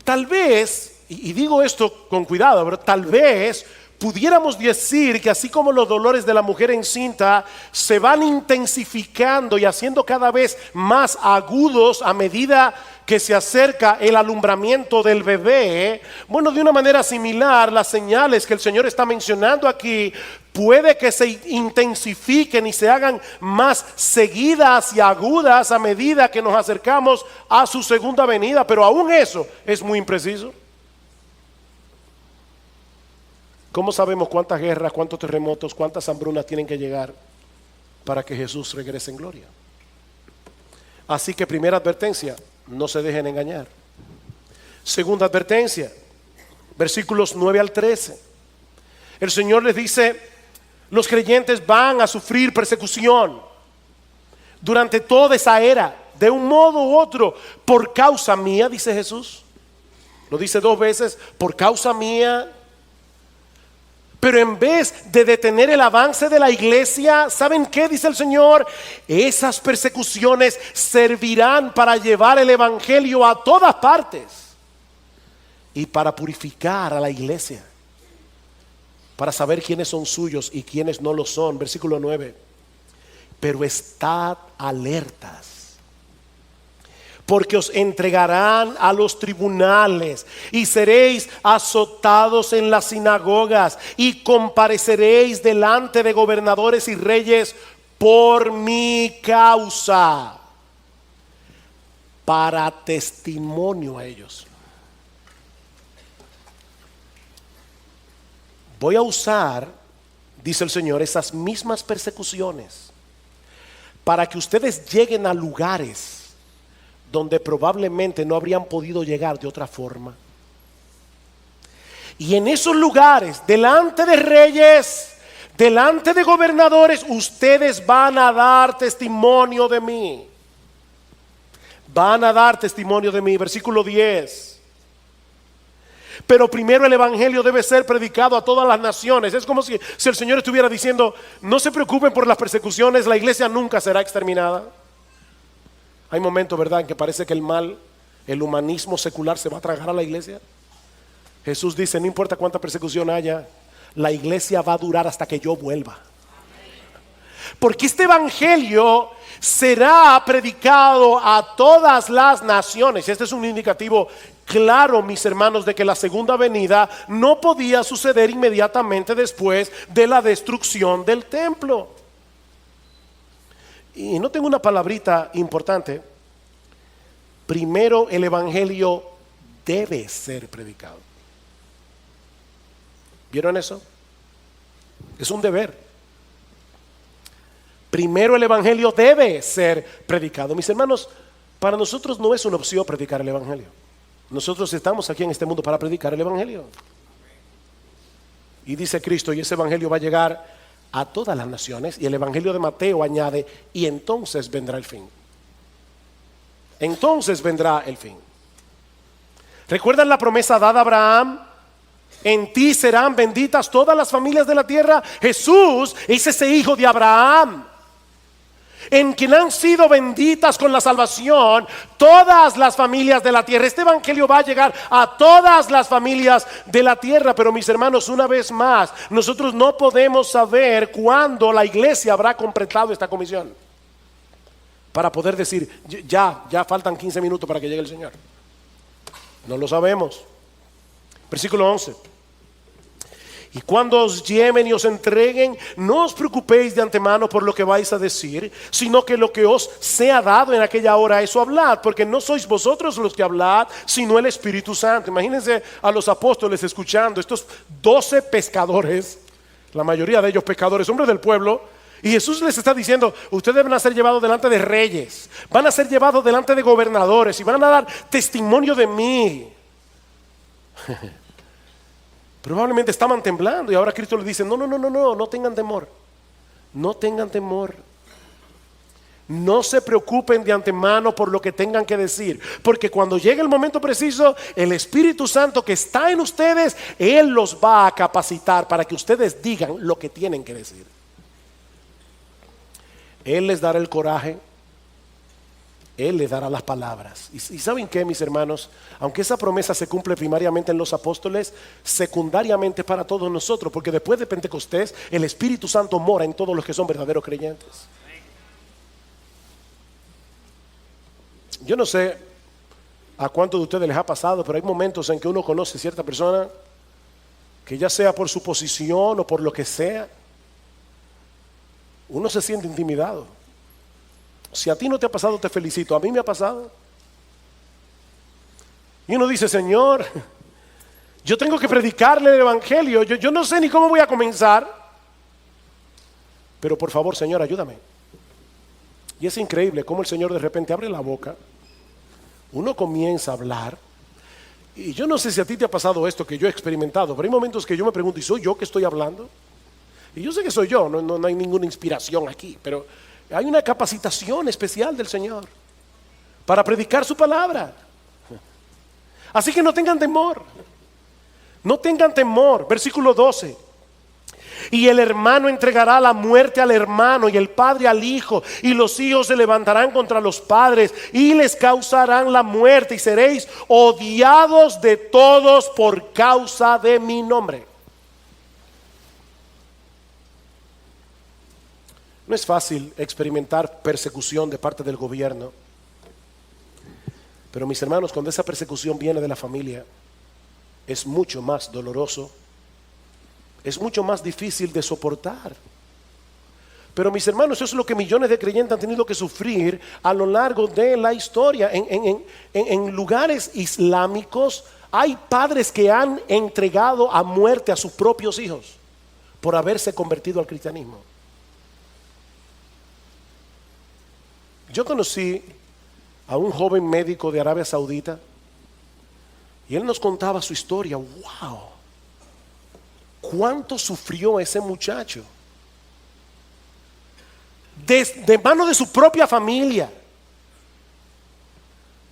Tal vez, y digo esto con cuidado, pero tal vez pudiéramos decir que así como los dolores de la mujer encinta se van intensificando y haciendo cada vez más agudos a medida que se acerca el alumbramiento del bebé, bueno, de una manera similar, las señales que el Señor está mencionando aquí puede que se intensifiquen y se hagan más seguidas y agudas a medida que nos acercamos a su segunda venida, pero aún eso es muy impreciso. ¿Cómo sabemos cuántas guerras, cuántos terremotos, cuántas hambrunas tienen que llegar para que Jesús regrese en gloria? Así que primera advertencia, no se dejen engañar. Segunda advertencia, versículos 9 al 13. El Señor les dice, los creyentes van a sufrir persecución durante toda esa era, de un modo u otro, por causa mía, dice Jesús. Lo dice 2 veces, por causa mía. Pero en vez de detener el avance de la iglesia, ¿saben qué dice el Señor? Esas persecuciones servirán para llevar el evangelio a todas partes y para purificar a la iglesia, para saber quiénes son suyos y quiénes no lo son. Versículo 9. Pero estad alertas, porque os entregarán a los tribunales y seréis azotados en las sinagogas y compareceréis delante de gobernadores y reyes por mi causa, para testimonio a ellos. Voy a usar, dice el Señor, esas mismas persecuciones para que ustedes lleguen a lugares donde probablemente no habrían podido llegar de otra forma. Y en esos lugares, delante de reyes, delante de gobernadores, ustedes van a dar testimonio de mí. Van a dar testimonio de mí. Versículo 10. Pero primero el evangelio debe ser predicado a todas las naciones. Es como si el Señor estuviera diciendo: no se preocupen por las persecuciones, la iglesia nunca será exterminada. Hay momentos, ¿verdad?, en que parece que el mal, el humanismo secular se va a tragar a la iglesia. Jesús dice: no importa cuánta persecución haya, la iglesia va a durar hasta que yo vuelva. Porque este evangelio será predicado a todas las naciones. Este es un indicativo claro, mis hermanos, de que la segunda venida no podía suceder inmediatamente después de la destrucción del templo. Y no tengo una palabrita importante. Primero el evangelio debe ser predicado. ¿Vieron eso? Es un deber. Primero el evangelio debe ser predicado. Mis hermanos, para nosotros no es una opción predicar el evangelio. Nosotros estamos aquí en este mundo para predicar el evangelio. Y dice Cristo, y ese evangelio va a llegar a todas las naciones. Y el evangelio de Mateo añade: y entonces vendrá el fin. Entonces vendrá el fin. ¿Recuerdan la promesa dada a Abraham? En ti serán benditas todas las familias de la tierra. Jesús es ese hijo de Abraham, en quien han sido benditas con la salvación todas las familias de la tierra. Este evangelio va a llegar a todas las familias de la tierra. Pero mis hermanos, una vez más, nosotros no podemos saber cuándo la iglesia habrá completado esta comisión para poder decir: ya faltan 15 minutos para que llegue el Señor. No lo sabemos. Versículo 11. Y cuando os lleven y os entreguen, no os preocupéis de antemano por lo que vais a decir, sino que lo que os sea dado en aquella hora, eso hablad, porque no sois vosotros los que hablad, sino el Espíritu Santo. Imagínense a los apóstoles escuchando, estos 12 pescadores, la mayoría de ellos pescadores, hombres del pueblo, y Jesús les está diciendo: ustedes van a ser llevados delante de reyes, van a ser llevados delante de gobernadores y van a dar testimonio de mí. Probablemente estaban temblando, y ahora Cristo les dice: no tengan temor. No tengan temor. No se preocupen de antemano por lo que tengan que decir, porque cuando llegue el momento preciso, el Espíritu Santo que está en ustedes, Él los va a capacitar para que ustedes digan lo que tienen que decir. Él les dará el coraje, Él les dará las palabras. Y ¿saben qué, mis hermanos? Aunque esa promesa se cumple primariamente en los apóstoles, secundariamente para todos nosotros, porque después de Pentecostés el Espíritu Santo mora en todos los que son verdaderos creyentes. Yo no sé a cuántos de ustedes les ha pasado, pero hay momentos en que uno conoce a cierta persona que, ya sea por su posición o por lo que sea, uno se siente intimidado. Si a ti no te ha pasado, te felicito. A mí me ha pasado. Y uno dice: Señor, yo tengo que predicarle el evangelio. Yo no sé ni cómo voy a comenzar, pero por favor, Señor, ayúdame. Y es increíble cómo el Señor de repente abre la boca, uno comienza a hablar. Y yo no sé si a ti te ha pasado esto que yo he experimentado, pero hay momentos que yo me pregunto: ¿y soy yo que estoy hablando? Y yo sé que soy yo, no hay ninguna inspiración aquí, pero hay una capacitación especial del Señor para predicar su palabra. Así que no tengan temor. No tengan temor. Versículo 12. Y el hermano entregará la muerte al hermano, y el padre al hijo, y los hijos se levantarán contra los padres y les causarán la muerte, y seréis odiados de todos por causa de mi nombre. No es fácil experimentar persecución de parte del gobierno, pero mis hermanos, cuando esa persecución viene de la familia, es mucho más doloroso, es mucho más difícil de soportar. Pero mis hermanos, eso es lo que millones de creyentes han tenido que sufrir a lo largo de la historia. En lugares islámicos hay padres que han entregado a muerte a sus propios hijos por haberse convertido al cristianismo. Yo conocí a un joven médico de Arabia Saudita y él nos contaba su historia. ¡Wow! ¿Cuánto sufrió ese muchacho? De mano de su propia familia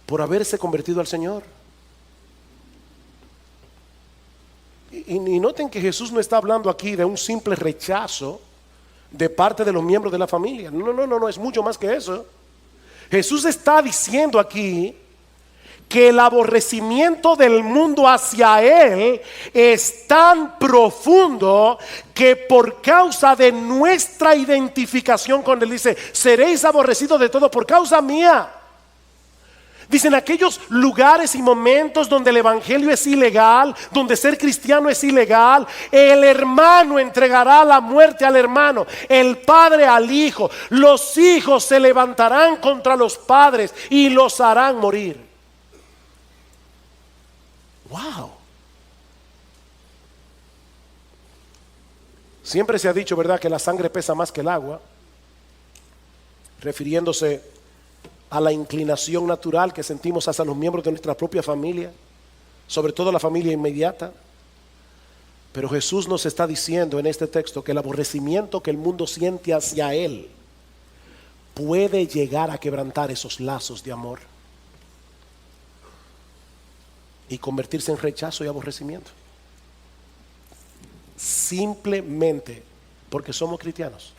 por haberse convertido al Señor. Y noten que Jesús no está hablando aquí de un simple rechazo de parte de los miembros de la familia. No, es mucho más que eso. Jesús está diciendo aquí que el aborrecimiento del mundo hacia Él es tan profundo que por causa de nuestra identificación con Él, dice, seréis aborrecidos de todo por causa mía. Dicen aquellos lugares y momentos donde el evangelio es ilegal, donde ser cristiano es ilegal, el hermano entregará la muerte al hermano, el padre al hijo, los hijos se levantarán contra los padres y los harán morir. Wow. Siempre se ha dicho, ¿verdad?, que la sangre pesa más que el agua, refiriéndose a la inclinación natural que sentimos hacia los miembros de nuestra propia familia, sobre todo la familia inmediata. Pero Jesús nos está diciendo en este texto que el aborrecimiento que el mundo siente hacia Él puede llegar a quebrantar esos lazos de amor y convertirse en rechazo y aborrecimiento, simplemente porque somos cristianos.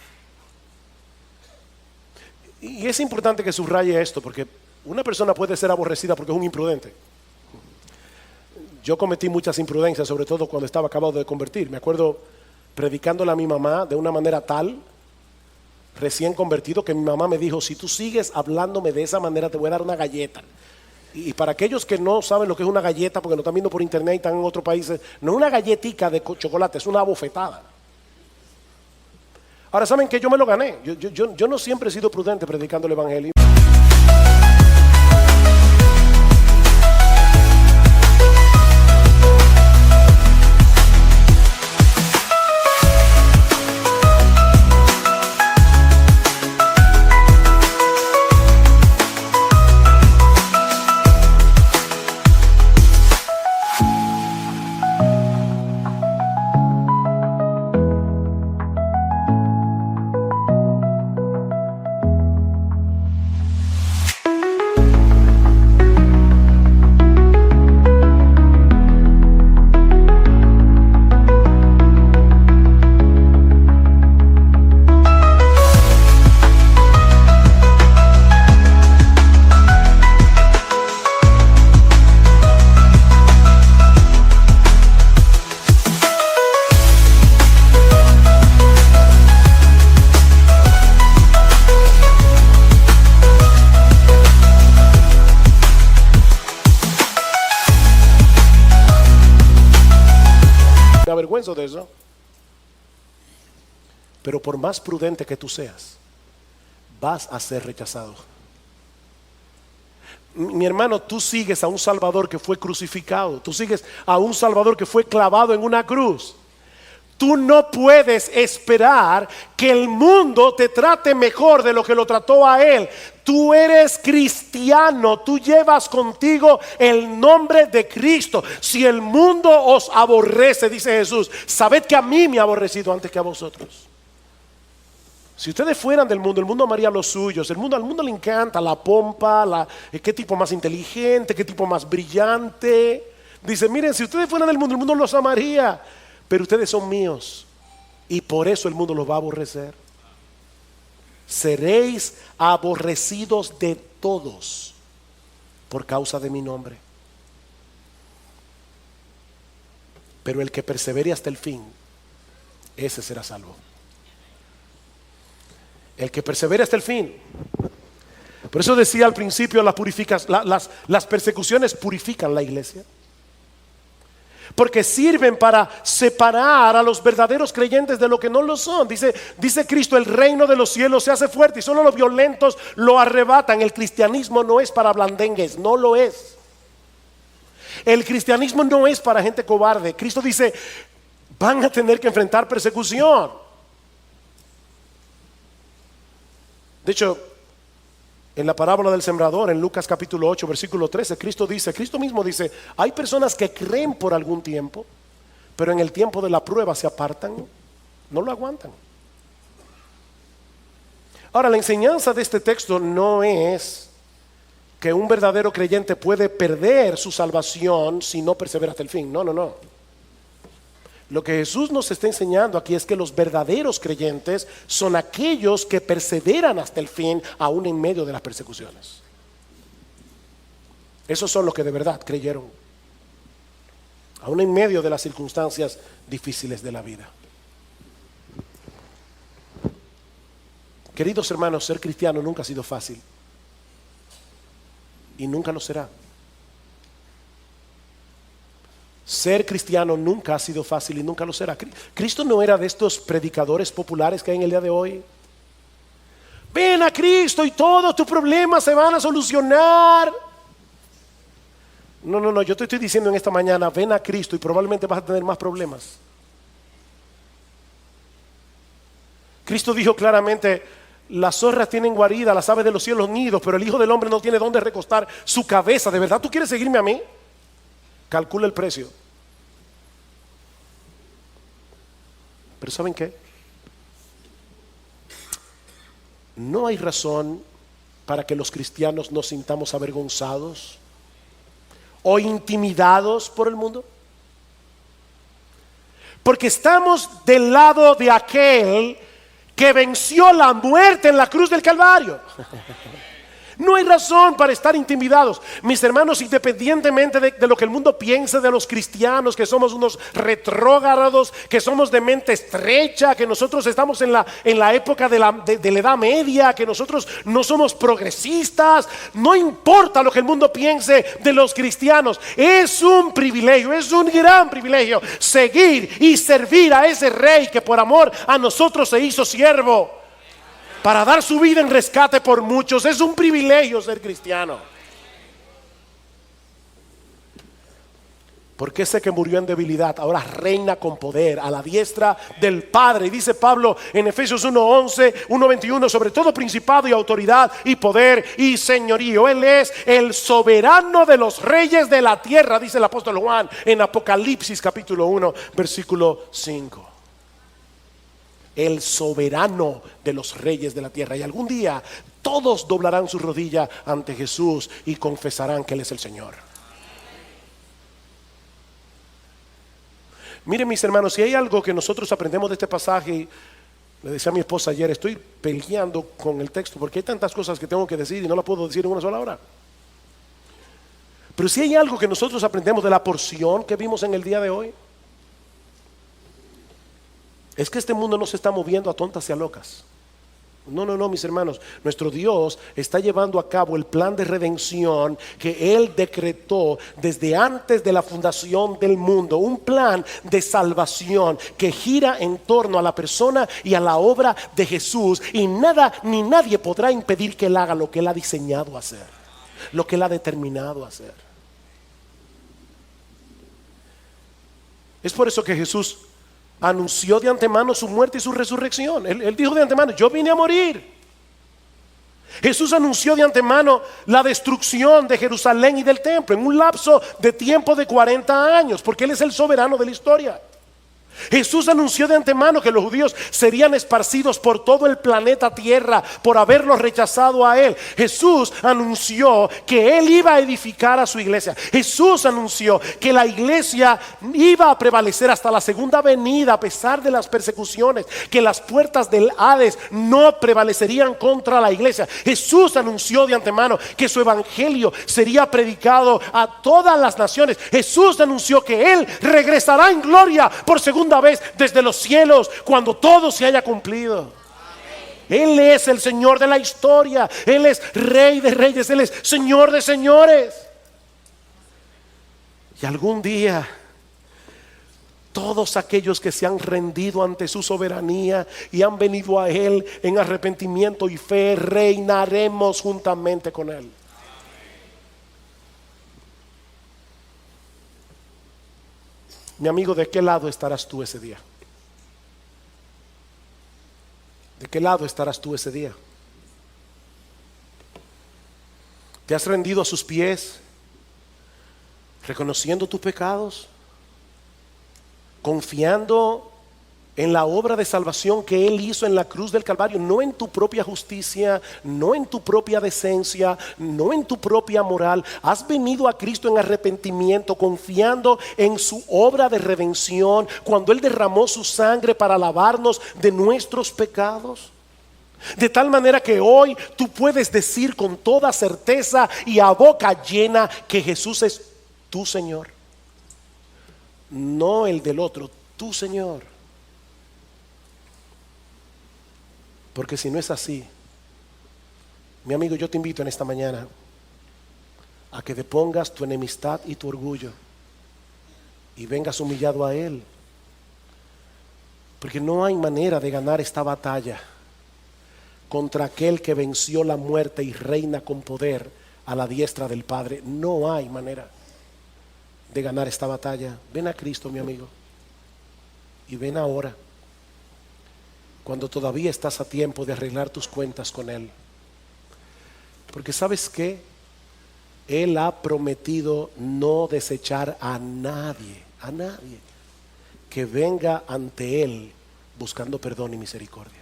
Y es importante que subraye esto, porque una persona puede ser aborrecida porque es un imprudente. Yo cometí muchas imprudencias, sobre todo cuando estaba acabado de convertir. Me acuerdo predicándole a mi mamá de una manera tal, recién convertido, que mi mamá me dijo, si tú sigues hablándome de esa manera te voy a dar una galleta. Y para aquellos que no saben lo que es una galleta, porque lo están viendo por internet y están en otros países, no es una galletica de chocolate, es una bofetada. Ahora saben que yo me lo gané. Yo no siempre he sido prudente predicando el evangelio. Me avergüenzo de eso. Pero por más prudente que tú seas, vas a ser rechazado. Mi hermano, tú sigues a un Salvador que fue crucificado. Tú sigues a un Salvador que fue clavado en una cruz. Tú no puedes esperar que el mundo te trate mejor de lo que lo trató a Él. Tú eres cristiano, tú llevas contigo el nombre de Cristo. Si el mundo os aborrece, dice Jesús, sabed que a mí me ha aborrecido antes que a vosotros. Si ustedes fueran del mundo, el mundo amaría los suyos. Al mundo le encanta la pompa, qué tipo más inteligente, qué tipo más brillante. Dice, miren, si ustedes fueran del mundo, el mundo los amaría. Pero ustedes son míos y por eso el mundo los va a aborrecer. Seréis aborrecidos de todos por causa de mi nombre. Pero el que persevere hasta el fin, ese será salvo. El que persevere hasta el fin. Por eso decía al principio, las persecuciones purifican la iglesia. Porque sirven para separar a los verdaderos creyentes de lo que no lo son. Dice Cristo, el reino de los cielos se hace fuerte y solo los violentos lo arrebatan. El cristianismo no es para blandengues, no lo es. El cristianismo no es para gente cobarde. Cristo dice, van a tener que enfrentar persecución. De hecho, En la parábola del sembrador, en Lucas capítulo 8, versículo 13, Cristo mismo dice, hay personas que creen por algún tiempo, pero en el tiempo de la prueba se apartan, no lo aguantan. Ahora, la enseñanza de este texto no es que un verdadero creyente puede perder su salvación si no persevera hasta el fin. No, no, no. Lo que Jesús nos está enseñando aquí es que los verdaderos creyentes son aquellos que perseveran hasta el fin, aún en medio de las persecuciones. Esos son los que de verdad creyeron, aún en medio de las circunstancias difíciles de la vida. Queridos hermanos, ser cristiano nunca ha sido fácil y nunca lo será. Ser cristiano nunca ha sido fácil y nunca lo será. Cristo no era de estos predicadores populares que hay en el día de hoy. Ven a Cristo y todos tus problemas se van a solucionar. No, no, no, yo te estoy diciendo en esta mañana, ven a Cristo y probablemente vas a tener más problemas. Cristo dijo claramente, las zorras tienen guarida, las aves de los cielos nidos, pero el Hijo del Hombre no tiene dónde recostar su cabeza. ¿De verdad tú quieres seguirme a mí? Calcula el precio. Pero ¿saben qué? No hay razón para que los cristianos nos sintamos avergonzados o intimidados por el mundo, porque estamos del lado de aquel que venció la muerte en la cruz del Calvario. No hay razón para estar intimidados. Mis hermanos, independientemente de lo que el mundo piense de los cristianos, que somos unos retrógrados, que somos de mente estrecha, que nosotros estamos en la época de la Edad Media, que nosotros no somos progresistas, no importa lo que el mundo piense de los cristianos. Es un privilegio, es un gran privilegio seguir y servir a ese Rey que por amor a nosotros se hizo siervo, para dar su vida en rescate por muchos. Es un privilegio ser cristiano. Porque ese que murió en debilidad ahora reina con poder a la diestra del Padre. Y dice Pablo en Efesios 1:11, 1:21, sobre todo principado y autoridad y poder y señorío. Él es el soberano de los reyes de la tierra, dice el apóstol Juan en Apocalipsis capítulo 1, versículo 5. El soberano de los reyes de la tierra. Y algún día todos doblarán su rodilla ante Jesús y confesarán que Él es el Señor. Miren, mis hermanos, si hay algo que nosotros aprendemos de este pasaje, le decía a mi esposa ayer, estoy peleando con el texto porque hay tantas cosas que tengo que decir y no las puedo decir en una sola hora. Pero si hay algo que nosotros aprendemos de la porción que vimos en el día de hoy, es que este mundo no se está moviendo a tontas y a locas. No, no, no, mis hermanos. Nuestro Dios está llevando a cabo el plan de redención que Él decretó desde antes de la fundación del mundo. Un plan de salvación que gira en torno a la persona y a la obra de Jesús. Y nada ni nadie podrá impedir que Él haga lo que Él ha diseñado hacer, lo que Él ha determinado hacer. Es por eso que Jesús anunció de antemano su muerte y su resurrección. Él dijo de antemano, yo vine a morir. Jesús anunció de antemano la destrucción de Jerusalén y del templo en un lapso de tiempo de 40 años, porque Él es el soberano de la historia. Jesús anunció de antemano que los judíos serían esparcidos por todo el planeta Tierra por haberlos rechazado a Él. Jesús anunció que Él iba a edificar a su iglesia. Jesús anunció que la iglesia iba a prevalecer hasta la segunda venida a pesar de las persecuciones, que las puertas del Hades no prevalecerían contra la iglesia. Jesús anunció de antemano que su evangelio sería predicado a todas las naciones. Jesús anunció que Él regresará en gloria por segunda vez desde los cielos cuando todo se haya cumplido. Él es el Señor de la historia. Él es Rey de reyes. Él es Señor de señores. Y algún día todos aquellos que se han rendido ante su soberanía y han venido a Él en arrepentimiento y fe, reinaremos juntamente con Él. Mi amigo, ¿de qué lado estarás tú ese día? ¿De qué lado estarás tú ese día? ¿Te has rendido a sus pies, reconociendo tus pecados, confiando en la obra de salvación que Él hizo en la cruz del Calvario? No en tu propia justicia, no en tu propia decencia, no en tu propia moral. Has venido a Cristo en arrepentimiento, confiando en su obra de redención, cuando Él derramó su sangre para lavarnos de nuestros pecados. De tal manera que hoy tú puedes decir con toda certeza y a boca llena que Jesús es tu Señor, no el del otro, tu Señor. Porque si no es así, mi amigo, yo te invito en esta mañana a que depongas tu enemistad y tu orgullo y vengas humillado a Él. Porque no hay manera de ganar esta batalla contra aquel que venció la muerte y reina con poder a la diestra del Padre. No hay manera de ganar esta batalla. Ven a Cristo, mi amigo, y ven ahora, cuando todavía estás a tiempo de arreglar tus cuentas con Él. Porque ¿sabes qué? Él ha prometido no desechar a nadie que venga ante Él buscando perdón y misericordia.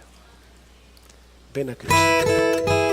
Ven a Cristo.